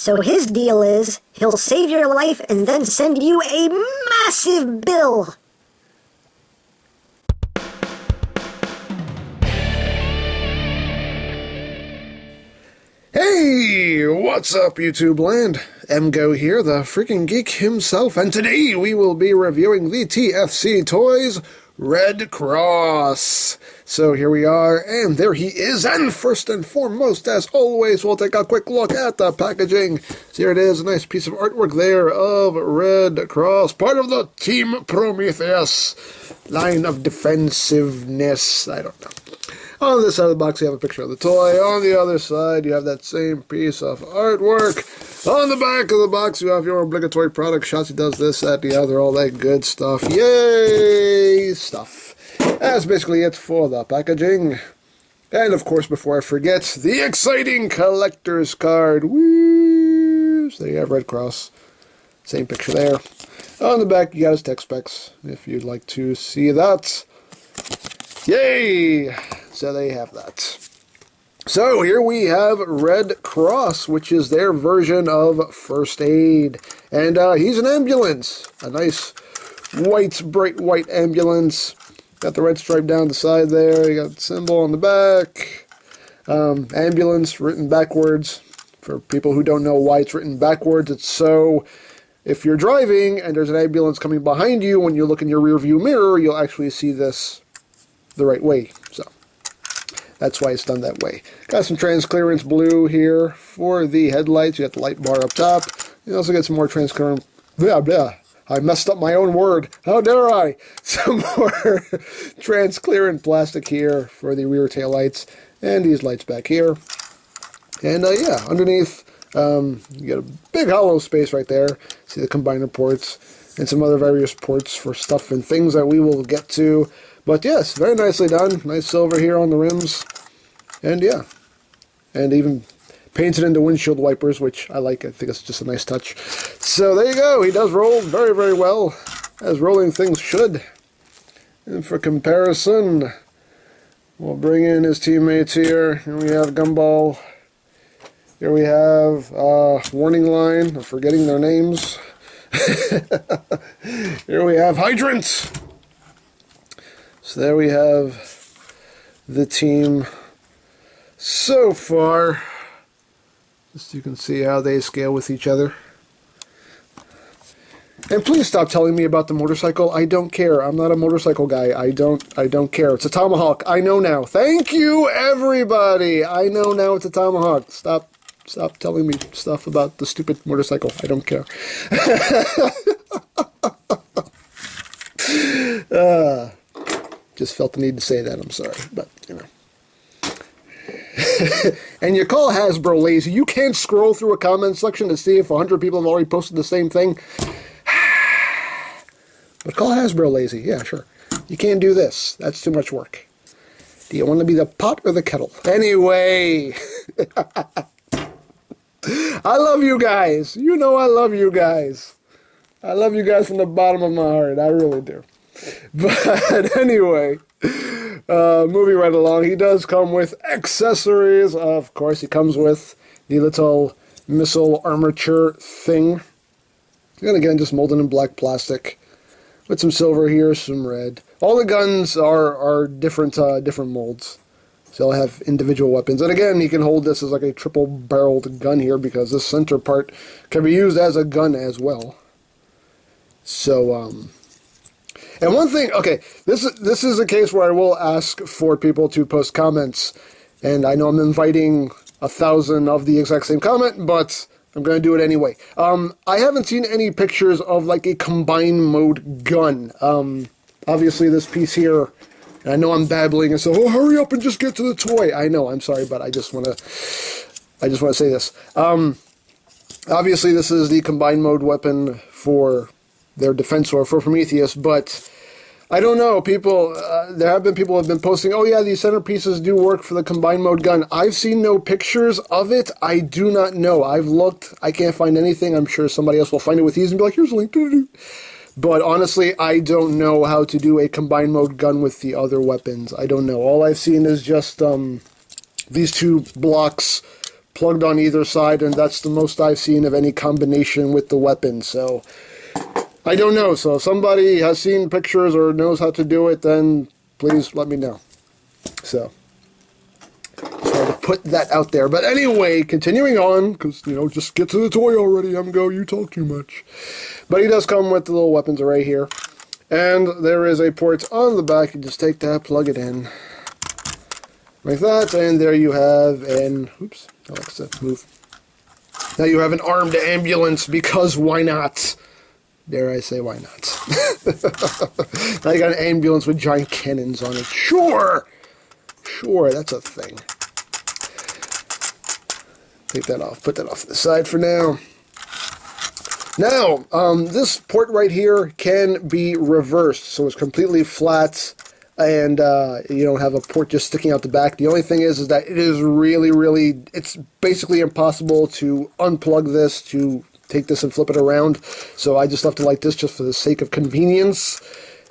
So his deal is, he'll save your life and then send you a massive bill. Hey, what's up, YouTube land? EmGo here, the freaking geek himself, and today we will be reviewing the TFC Toys Red Cross. So here we are, and there he is, and first and foremost, as always, we'll take a quick look at the packaging. So here it is, a nice piece of artwork there of Red Cross, part of the Team Prometheus line of defensiveness. I don't know. On this side of the box, you have a picture of the toy. On the other side, you have that same piece of artwork. On the back of the box, you have your obligatory product shots. He does this, that, the other, all that good stuff. Yay! Stuff. That's basically it for the packaging. And, of course, before I forget, the exciting collector's card. Woo! So there you have Red Cross. Same picture there. On the back, you got his tech specs, if you'd like to see that. Yay! So they have that. So here we have Red Cross, which is their version of First Aid. And he's an ambulance. A nice white, bright white ambulance. Got the red stripe down the side there. You got the symbol on the back. Ambulance written backwards. For people who don't know why it's written backwards, it's so if you're driving and there's an ambulance coming behind you, when you look in your rearview mirror, you'll actually see this the right way. So that's why it's done that way. Got some transclearance blue here for the headlights. You got the light bar up top. You also get some more transparent. I messed up my own word. How dare I? Some more transparent plastic here for the rear tail lights, and these lights back here. And yeah, underneath you get a big hollow space right there. See the combiner ports and some other various ports for stuff and things that we will get to. But yes, very nicely done. Nice silver here on the rims. And yeah. And even painted into windshield wipers, which I like. I think it's just a nice touch. So there you go. He does roll very, very well, as rolling things should. And for comparison, we'll bring in his teammates here. Here we have Gumball. Here we have Warning Line. I'm forgetting their names. Here we have Hydrant. So there we have the team so far. Just so you can see how they scale with each other. And please stop telling me about the motorcycle. I don't care. I'm not a motorcycle guy. I don't care. It's a Tomahawk. I know now. Thank you, everybody. I know now it's a Tomahawk. Stop telling me stuff about the stupid motorcycle. I don't care. Just felt the need to say that. I'm sorry, but you know. And you call Hasbro lazy. You can't scroll through a comment section to see if 100 people have already posted the same thing. But call Hasbro lazy. Yeah, sure. You can't do this. That's too much work. Do you want to be the pot or the kettle? Anyway. I love you guys. You know I love you guys. I love you guys from the bottom of my heart. I really do. But anyway, moving right along, he does come with accessories. Of course, he comes with the little missile armature thing. And again, just molded in black plastic. With some silver here, some red. All the guns are different molds. So they'll have individual weapons. And again, he can hold this as like a triple-barreled gun here because this center part can be used as a gun as well. So, and one thing, okay, this is a case where I will ask for people to post comments. And I know I'm inviting 1,000 of the exact same comment, but I'm going to do it anyway. I haven't seen any pictures of like a combined mode gun. Obviously this piece here, I know I'm babbling and so, oh, hurry up and just get to the toy. I know, I'm sorry, but I just want to say this. Obviously this is the combined mode weapon for their defensor for Prometheus, but I don't know, people, there have been people who have been posting, oh yeah, these centerpieces do work for the combined mode gun. I've seen no pictures of it. I do not know. I've looked. I can't find anything. I'm sure somebody else will find it with ease and be like, here's a link. But honestly, I don't know how to do a combined mode gun with the other weapons. I don't know. All I've seen is just these two blocks plugged on either side, and that's the most I've seen of any combination with the weapon. So I don't know. So if somebody has seen pictures or knows how to do it, then please let me know. So just wanted to put that out there. But anyway, continuing on, because, you know, just get to the toy already, EmGo, you talk too much. But he does come with the little weapons array here. And there is a port on the back. You just take that, plug it in. Like that, and there you have an, oops, Alexa, move. Now you have an armed ambulance, because why not? Dare I say, why not? Now you got an ambulance with giant cannons on it. Sure! Sure, that's a thing. Take that off, put that off to the side for now. Now, this port right here can be reversed, so it's completely flat, and you don't have a port just sticking out the back. The only thing is that it is really, it's basically impossible to unplug this, to take this and flip it around. So I just left it like this just for the sake of convenience.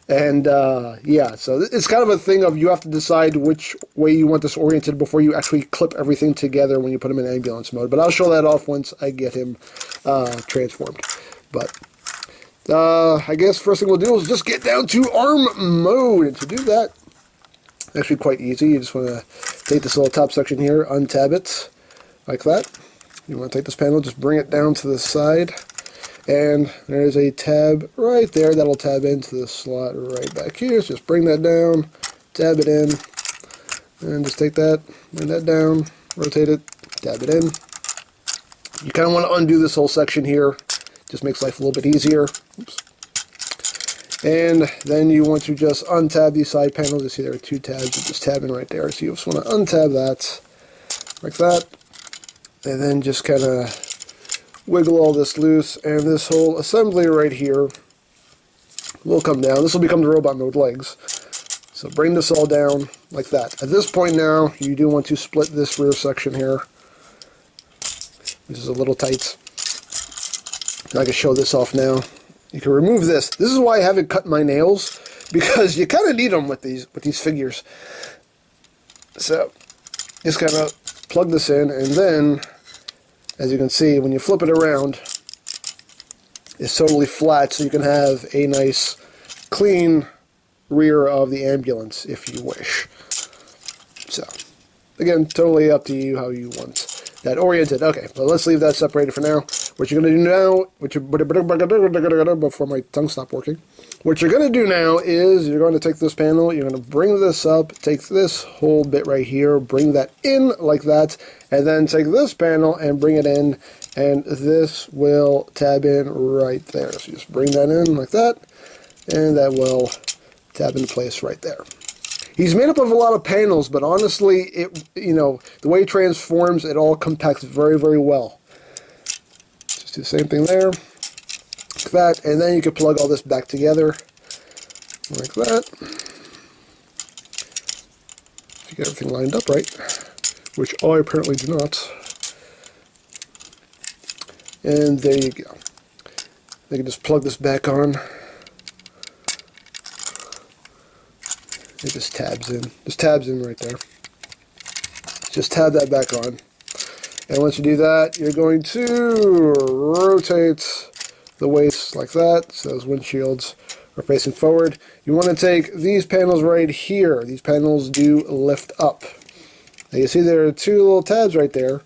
And yeah, so it's kind of a thing of you have to decide which way you want this oriented before you actually clip everything together when you put him in ambulance mode. But I'll show that off once I get him transformed. But I guess first thing we'll do is just get down to ARM mode. And to do that, actually quite easy. You just want to take this little top section here, untab it like that. You want to take this panel, just bring it down to the side, and there's a tab right there that'll tab into the slot right back here. So just bring that down, tab it in, and just take that, bring that down, rotate it, tab it in. You kind of want to undo this whole section here. Just makes life a little bit easier. Oops. And then you want to just untab these side panels. You see there are two tabs. You just tab in right there. So you just want to untab that like that. And then just kind of wiggle all this loose. And this whole assembly right here will come down. This will become the robot mode legs. So bring this all down like that. At this point now, you do want to split this rear section here. This is a little tight. I can show this off now. You can remove this. This is why I haven't cut my nails, because you kind of need them with these figures. So just kind of plug this in, and then, as you can see, when you flip it around, it's totally flat, so you can have a nice, clean rear of the ambulance if you wish. So, again, totally up to you how you want that oriented. Okay, well, let's leave that separated for now. What you're going to do now, before my tongue stopped working, what you're going to do now is you're going to take this panel, you're going to bring this up, take this whole bit right here, bring that in like that, and then take this panel and bring it in, and this will tab in right there. So you just bring that in like that, and that will tab in place right there. He's made up of a lot of panels, but honestly, the way it transforms, it all compacts very well. Do the same thing there, like that, and then you can plug all this back together, like that. If you get everything lined up right, which I apparently do not. And there you go. You can just plug this back on. It just tabs in. Just tabs in right there. Just tab that back on. And once you do that, you're going to rotate the waist like that, so those windshields are facing forward. You want to take these panels right here. These panels do lift up. Now you see there are two little tabs right there.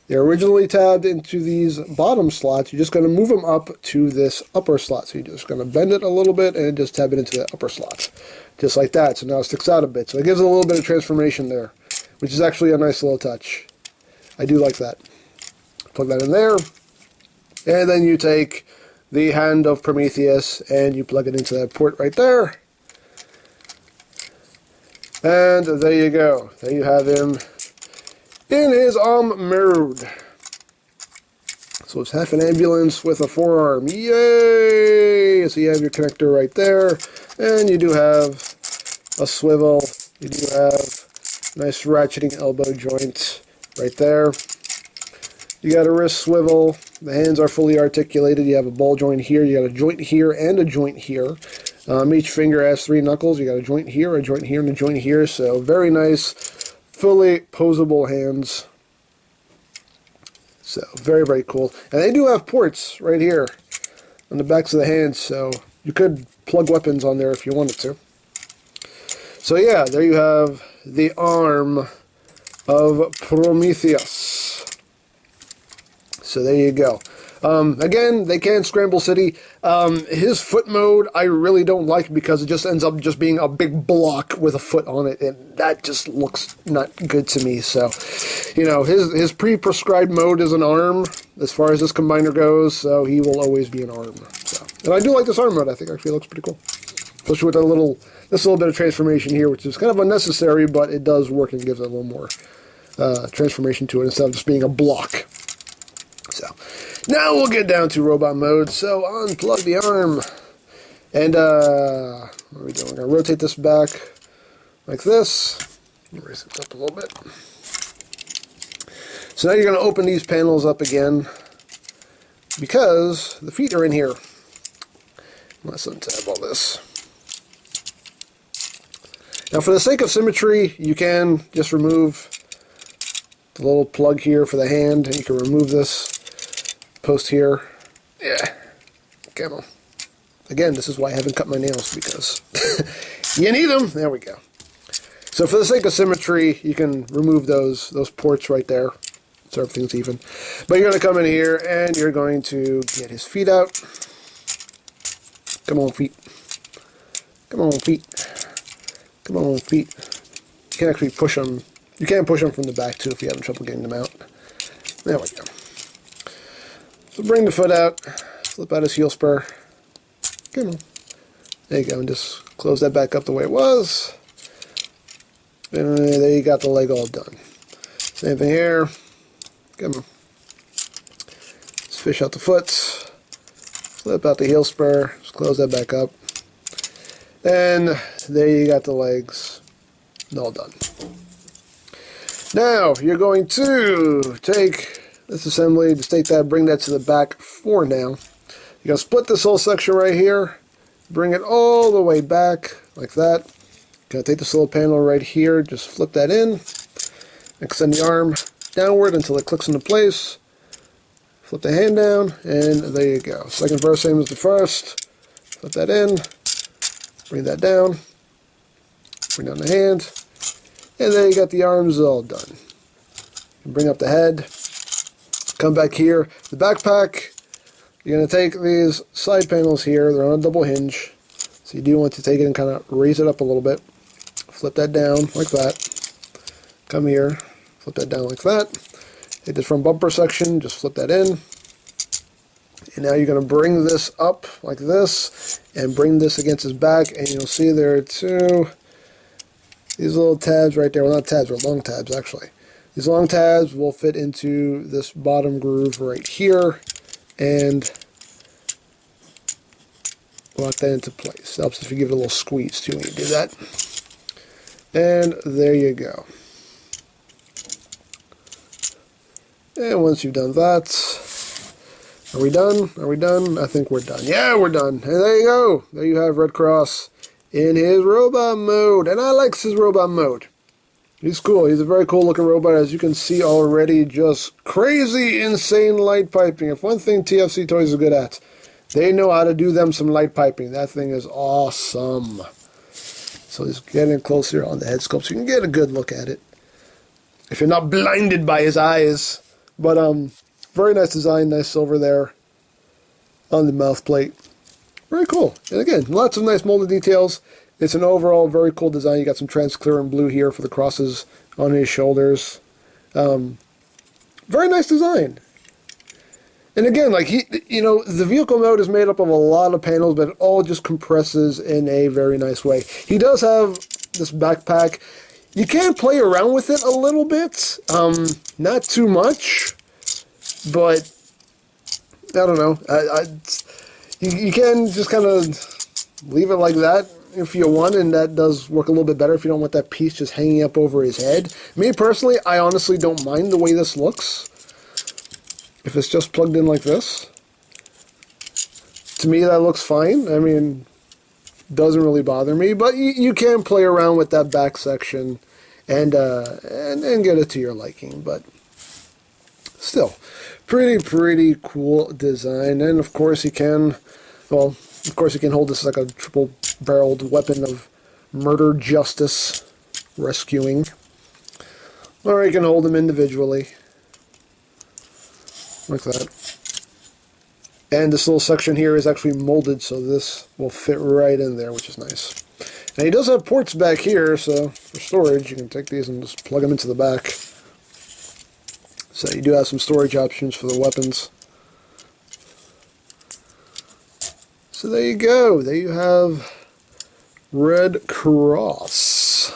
They're originally tabbed into these bottom slots. You're just going to move them up to this upper slot. So you're just going to bend it a little bit and just tab it into the upper slot. Just like that. So now it sticks out a bit. So it gives it a little bit of transformation there, which is actually a nice little touch. I do like that. Plug that in there, and then you take the hand of Prometheus and you plug it into that port right there, and there you go. There you have him in his mode. So it's half an ambulance with a forearm. Yay! So you have your connector right there, and you do have a swivel. You do have a nice ratcheting elbow joint right there. You got a wrist swivel. The hands are fully articulated. You have a ball joint here. You got a joint here and a joint here. Each finger has 3 knuckles. You got a joint here, and a joint here. So very nice, fully posable hands. So, very, very cool. And they do have ports right here on the backs of the hands, so you could plug weapons on there if you wanted to. So yeah, there you have the arm of Prometheus. So there you go. Again, they can scramble city. His foot mode I really don't like because it just ends up just being a big block with a foot on it, and that just looks not good to me. So, you know, his pre-prescribed mode is an arm as far as this combiner goes, so he will always be an arm. So, and I do like this arm mode. I think actually it looks pretty cool, especially with this little bit of transformation here, which is kind of unnecessary, but it does work and gives it a little more transformation to it instead of just being a block. So, now we'll get down to robot mode. So, unplug the arm. And, what are we doing? We're going to rotate this back like this. Raise this up a little bit. So now you're going to open these panels up again because the feet are in here. Let's untab all this. Now, for the sake of symmetry, you can just remove the little plug here for the hand, and you can remove this post here. Yeah, come on. Again, this is why I haven't cut my nails, because you need them. There we go. So for the sake of symmetry, you can remove those ports right there, so everything's even. But you're going to come in here, and you're going to get his feet out. Come on, feet. Come on, feet. Come on, feet. You can actually push them. You can push them from the back, too, if you're having trouble getting them out. There we go. So bring the foot out. Flip out his heel spur. Come on. There you go. And just close that back up the way it was. And there you got the leg all done. Same thing here. Come on. Just fish out the foot. Flip out the heel spur. Just close that back up. And there you got the legs all done. Now, you're going to take this assembly, just take that, bring that to the back for now. You're going to split this whole section right here, bring it all the way back, like that. Going to take this little panel right here, just flip that in, extend the arm downward until it clicks into place, flip the hand down, and there you go. Second verse, same as the first. Flip that in, bring that down, bring down the hand, and there you got the arms all done. Bring up the head, come back here. The backpack, you're going to take these side panels here, they're on a double hinge, so you do want to take it and kind of raise it up a little bit. Flip that down like that. Come here, flip that down like that. Hit the front bumper section, just flip that in. And now you're going to bring this up like this, and bring this against his back, and you'll see there are these little tabs right there. Well, not tabs, they're long tabs actually. These long tabs will fit into this bottom groove right here, and lock that into place. It helps if you give it a little squeeze too when you do that. And there you go. And once you've done that, are we done? Are we done? I think we're done. Yeah, we're done. And there you go. There you have Red Cross in his robot mode. And I like his robot mode. He's cool. He's a very cool looking robot. As you can see already, just crazy, insane light piping. If one thing TFC Toys is good at, they know how to do them some light piping. That thing is awesome. So just getting closer on the head sculpt so you can get a good look at it. If you're not blinded by his eyes. But very nice design, nice silver there on the mouth plate. Very cool. And again, lots of nice molded details. It's an overall very cool design. You got some transparent blue here for the crosses on his shoulders. Very nice design. And again, like the vehicle mode is made up of a lot of panels, but it all just compresses in a very nice way. He does have this backpack. You can play around with it a little bit, not too much, but I don't know. You can just kind of leave it like that if you want, and that does work a little bit better if you don't want that piece just hanging up over his head. Me personally, I honestly don't mind the way this looks. If it's just plugged in like this, to me that looks fine. I mean, doesn't really bother me, but you can play around with that back section and get it to your liking. But still, pretty cool design. And of course he can, well, of course he can hold this like a triple-barreled weapon of murder, justice, rescuing. Or he can hold them individually, like that. And this little section here is actually molded, so this will fit right in there, which is nice. And he does have ports back here, so for storage, you can take these and just plug them into the back. So you do have some storage options for the weapons. So there you go. There you have Red Cross.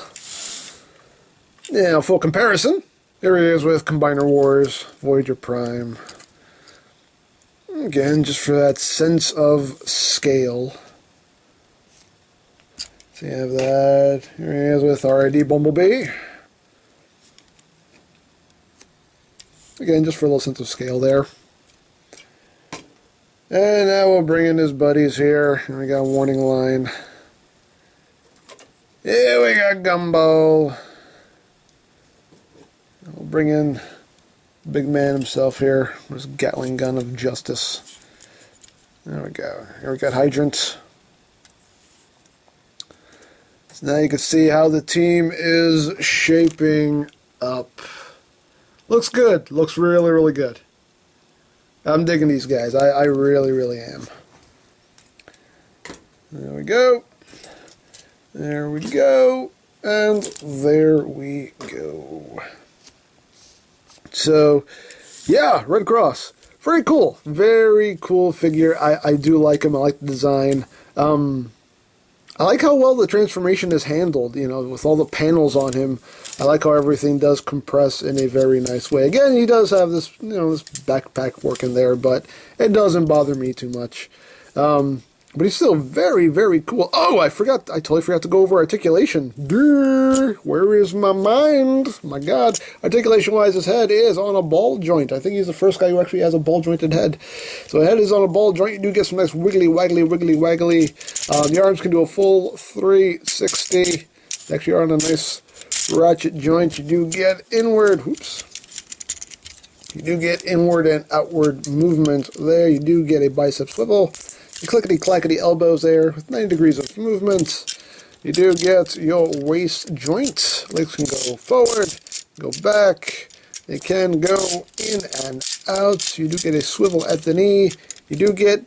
Now, full comparison. Here he is with Combiner Wars, Voyager Prime. Again, just for that sense of scale. So you have that. Here he is with RID Bumblebee. Again, just for a little sense of scale there. And now we'll bring in his buddies here. And we got a warning line. Here we got Gumbo. We'll bring in the big man himself here. His Gatling gun of justice. There we go. Here we got Hydrant. So now you can see how the team is shaping up. Looks good. Looks really good. I'm digging these guys. I really am. There we go. There we go. And there we go. So, yeah, Red Cross. Very cool. Very cool figure. I do like him. I like the design. I like how well the transformation is handled, you know, with all the panels on him. I like how everything does compress in a very nice way. Again, he does have this, you know, this backpack working there, but it doesn't bother me too much. But he's still very cool. Oh, I totally forgot to go over Articulation. Durr, where is my mind? My God. Articulation-wise, his head is on a ball joint. I think he's the first guy who actually has a ball-jointed head. So the head is on a ball joint. You do get some nice wiggly. The arms can do a full 360. They actually are on a nice ratchet joint. You do get inward. You do get inward and outward movement there. You do get a bicep swivel. Clickety-clackety elbows there with 90 degrees of movement. You do get your waist joint. Legs can go forward, go back. They can go in and out. You do get a swivel at the knee. You do get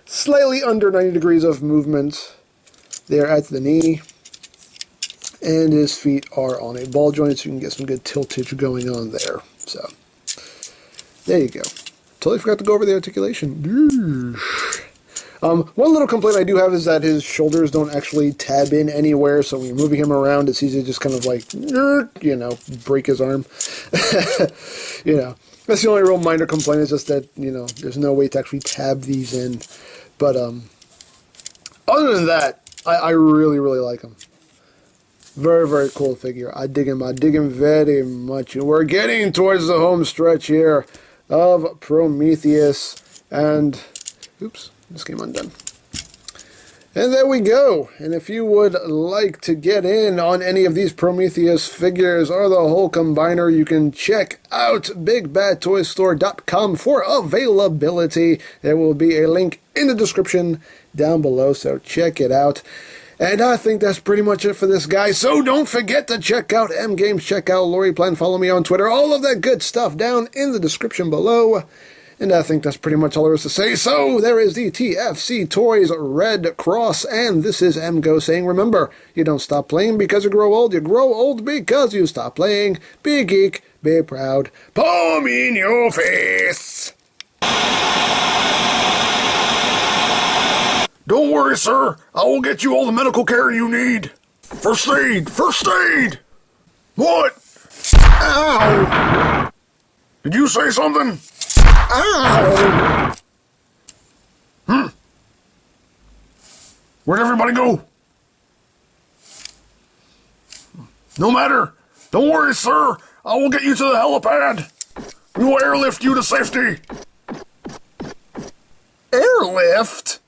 slightly under 90 degrees of movement there at the knee. And his feet are on a ball joint, so you can get some good tiltage going on there. So, there you go. Totally forgot to go over the articulation. One little complaint I do have is that his shoulders don't actually tab in anywhere, so when you're moving him around, it's easy to just kind of like, you know, break his arm. You know, that's the only real minor complaint, is just that, you know, there's no way to actually tab these in. But, other than that, I really like him. Very cool figure. I dig him very much. And we're getting towards the home stretch here of Prometheus, and oops, this came undone. And there we go. And if you would like to get in on any of these Prometheus figures or the whole combiner, you can check out BigBadToyStore.com for availability. There will be a link in the description down below, so check it out. And I think that's pretty much it for this guy. So don't forget to check out EmGames, check out LoriPlan, follow me on Twitter, all of that good stuff down in the description below. And I think that's pretty much all there is to say. So there is the TFC Toys Red Cross, and this is EmGo saying, remember, you don't stop playing because you grow old because you stop playing. Be a geek, be proud, palm in your face. Don't worry, sir. I will get you all the medical care you need. First aid! First aid! What? Ow! Did you say something? Ow! Where'd everybody go? No matter. Don't worry, sir. I will get you to the helipad. We will airlift you to safety. Airlift?